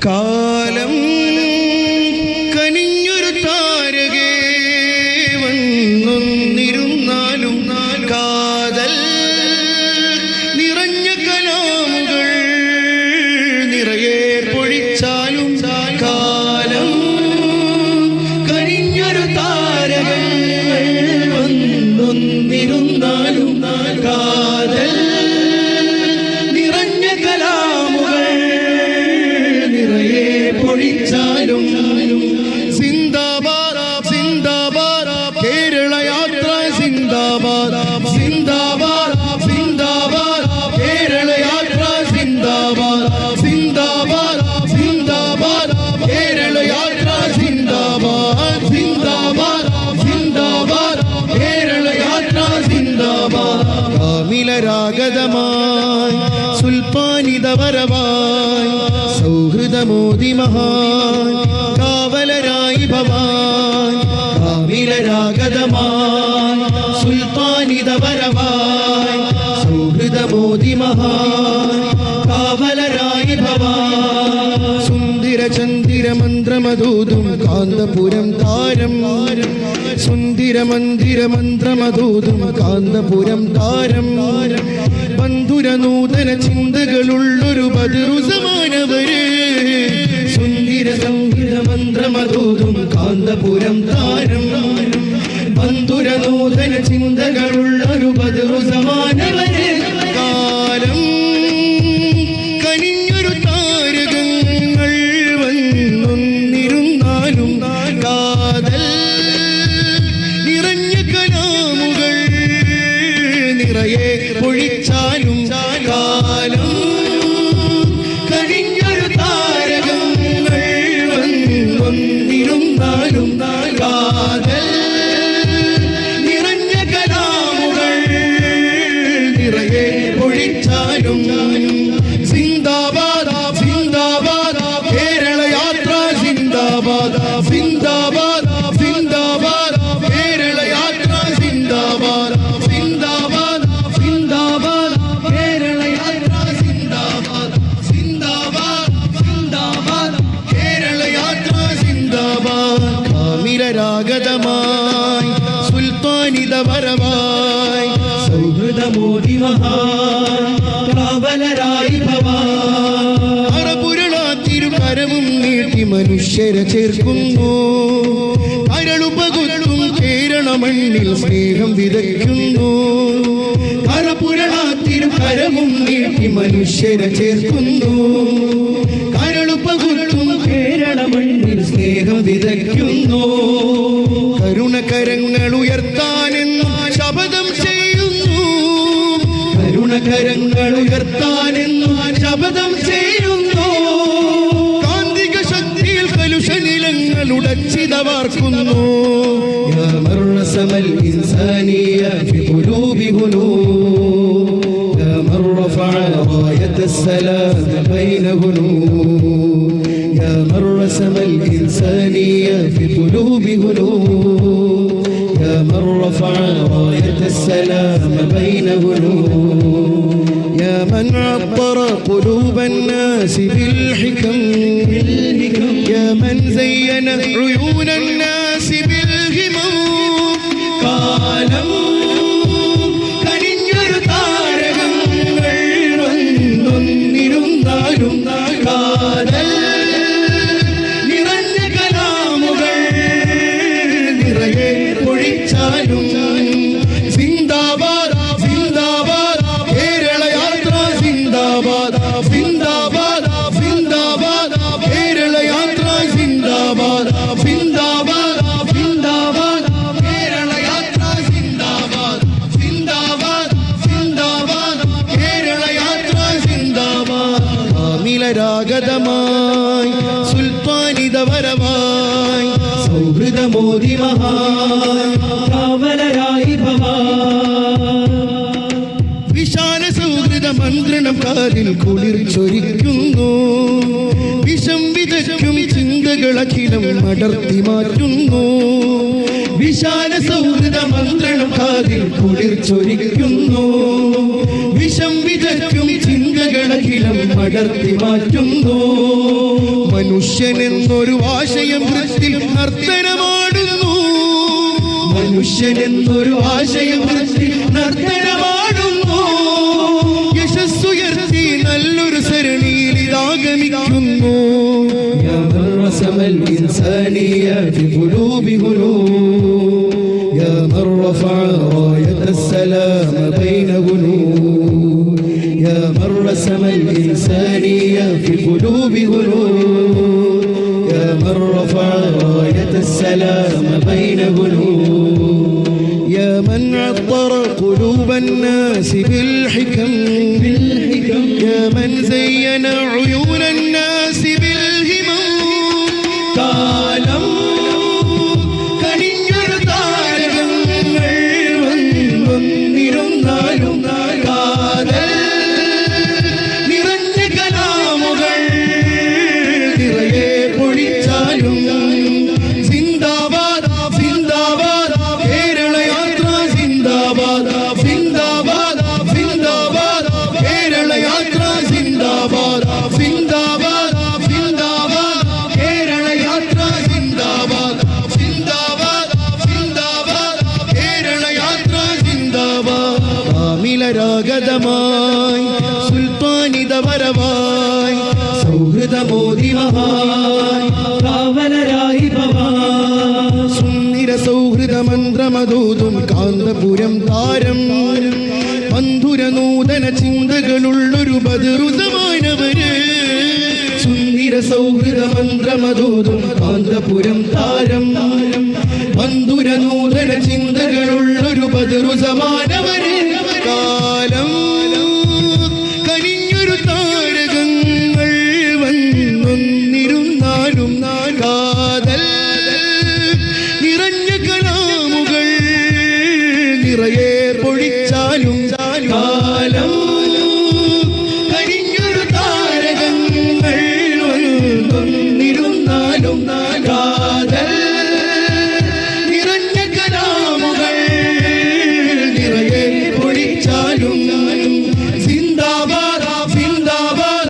കാലം കനിഞ്ഞൊരു താരകേ വന്നൊന്നിരുന്നാലും കാതൽ നിറഞ്ഞ കലാമുകൾ നിറയെ പൊഴിച്ചാലും കാലം കനിഞ്ഞൊരു താരകേ വന്നൊന്നിരുന്നാലും കാതൽ നിറഞ്ഞ കലാമുകൾ നിറയെ പൊഴിച്ചാലും സിന്ദാബാദ് സിന്ദാബാദ് കേരള യാത്ര സിന്ദാബാദ് സിന്ദാബാദ് സിന്ദാബാദ് കേരള യാത്ര സിന്ദാബാദ് സിന്ദാബാദ് സിന്ദാബാദ് കേരള യാത്ര സിന്ദാബാദ് സിന്ദാബാദ് സിന്ദാബാദ് കേരള യാത്ര സിന്ദാബാദ് കാമിലരാഗതമായി സുൽപ്പാനിതവരവായി സൗഹൃദമോദി മഹാൻ കാവലരായി ഭവാൻ കാമിലരാഗതമായി സുൽത്താനിതവരവായി സൗഹൃദമോദി മഹാൻ കാവലരായി ഭവാൻ സുന്ദര ചന്ദിര മന്ത്രമധൂതും കാന്തപുരം താരം സുന്ദര മന്ദിര മന്ത്രമധൂതും കാന്തപുരം താരം ബന്ധുര നൂതന ചിന്തകളുള്ളൊരു ബദറു സമാനവര് സുന്ദര സംഗീത മന്ത്രമധൂതും കാന്തപുരം താരം ബന്ധുര നൂതന ചിന്തകളുള്ളൊരു ബദറു സമാനവര് കാലം കനിഞ്ഞൊരു താരകങ്ങൾ വന്നൊന്നിരുന്നാലും കാതൽ നിറഞ്ഞ കലാമുകൾ നിറയെ പൊഴിച്ചാലും കാലം കനിഞ്ഞൊരു താരകങ്ങൾ വന്നൊന്നിരുന്നാലും കാതൽ നിറഞ്ഞ കലാമുകൾ നിറയെ പൊഴിച്ചാലും സിന്ദാബാദ് സിന്ദാബാദ് കേരള യാത്ര സിന്ദാബാദ് സിന്ദാബാദ് സിന്ദാബാദ് കേരള യാത്ര സിന്ദാബാദ് സിന്ദാബാദ് സിന്ദാബാദ് കേരള യാത്ര സിന്ദാബാദ് സിന്ദാബാദ് സിന്ദാബാദ് കേരള യാത്ര സിന്ദാബാദ് കാമിലരാഗതമായി സുൽത്താനിതവരവായി സൗഹൃദമോദി മഹാൻ കാവലരായി ഭവാൻ അറപുരളാത്തിരുകരവും നീട്ടി മനുഷ്യരെ ചേർക്കുന്നു കരളുപകുത്തും കേരള മണ്ണിൽ സ്നേഹം വിതയ്ക്കുന്നു കരപുരളാത്തിരുകരവും നീട്ടി മനുഷ്യരെ ചേർക്കുന്നു കരളുപകുത്തും കേരള മണ്ണിൽ സ്നേഹം വിതയ്ക്കുന്നു കരുണകരങ്ങൾ ഉയർത്താനെന്ന് ശപഥം ചെയ്യുന്നു കരുണകരങ്ങൾ ഉയർത്താനെന്ന് ശപഥം ചെയ്യുന്നു കാന്തിക ശക്തിയിൽ കലുഷനിലങ്ങൾ ഉടച്ചിതവാർക്കുന്നു യാ മർറസമൽ ഇൻസാനിയ ഫി ഖുലൂബി ഖുലൂബ് യാ മൻ റഫഅ റായത്തസ്സലാം ബൈന ഖുലൂബ് യാ മർറസമൽ ഇൻസാനിയ ഫി ഖുലൂബി ഖുലൂബ് യാ മൻ റഫഅ റായത്തസ്സലാം ബൈന ഖുലൂബ് يا من عطر قلوب الناس بالحكم يا من زين عيون الناس بالهمم കാലം കനിഞ്ഞൊരു താരകങ്ങൾ വന്നൊന്നിരുന്നാലും കാതൽ നിറഞ്ഞ കലാമുകൾ നിറയെ പൊഴിച്ചാലും സിന്ദാബാദ് സിന്ദാബാദ് കേരള യാത്ര സിന്ദാബാദ് സിന്ദാബാദ് സിന്ദാബാദ് കേരള യാത്ര സിന്ദാബാദ് സിന്ദാബാദ് സിന്ദാബാദ് കേരള യാത്ര സിന്ദാബാദ് സിന്ദാബാദ് സിന്ദാബാദ് കേരള യാത്ര സിന്ദാബാദ് കാമിലരാഗതമായി സുൽത്താനിതവരവായി സൗഹൃദമോദി മഹാൻ കാവലരായി ഭവാൻ വിശാല സൗഹൃദ മന്ത്രണം കാതിൽ കുളിർ ചൊരിക്കുന്നു വിഷം വിതയ്ക്കും ചിന്തകളഖിലം അടർത്തി മാറ്റുന്നു വിശാല സൗഹൃദ മന്ത്രണം കാതിൽ കുളിർ ചൊരിക്കുന്നു വിഷം വിതയ്ക്കും ചിന്തകളഖിലം അടർത്തി മാറ്റുന്നു മനുഷ്യനെന്നൊരു ആശയം വൃത്തിൽ നർത്തനമാടുന്നു മനുഷ്യനെന്നൊരു ആശയം വൃത്തിൽ നർത്തനമാടുന്നു യശസ്സുയർത്തി നല്ലൊരു സരണിയിൽ ഇതാഗമിക്കുന്നു യാ മൻ റസമൽ ഇൻസാനിയ ഫി ഖുലൂബി ഖുലൂബ് യാ മൻ റഫഅ റായതസ് സലാമ ബൈന ഖുലൂബ് യാ മൻ റസമൽ ഇൻസാനിയ ഫി ഖുലൂബി ഖുലൂബ് യാ മൻ റഫഅ റായതസ് സലാമ ബൈന ഖുലൂബ് يا من عطر قلوب الناس بالحكم يا من زين عيون الناس بالهمم കാലം കണിഞ്ഞൊരു താരകങ്ങൾ വന്നിരുന്നാലും കാതൽ നിറഞ്ഞ കലാമുകൾ നിറയെ പൊഴിച്ചാലും സിന്ദാബാദ് സിന്ദാബാദ് കേരള യാത്ര സിന്ദാബാദ് സിന്ദാബാദ് സിന്ദാബാദ് കേരള യാത്ര സിന്ദാബാദ് സിന്ദാബാദ് സിന്ദാബാദ് കേരള യാത്ര സിന്ദാബാദ് സിന്ദാബാദ് സിന്ദാബാദ് കേരള യാത്ര സിന്ദാബാദ് ആമിലരാഗതമായി സുൽത്താനിത വരവായി സൗഹൃദമോദിമഹായി കാവലരായി ഭവാൻ സുന്ദര സൗഹൃദ മന്ത്രമതൂതും കാന്തപുരം താരം മന്ധുര നൂതന ചിന്തകളുള്ളൊരു ബദറുസമാനവര് സുന്ദര സൗഹൃദ മന്ത്രമതൂതും കാന്തപുരം താരം മന്ധുര നൂതന ചിന്തകളുള്ളൊരു ബദറുസമാനവര്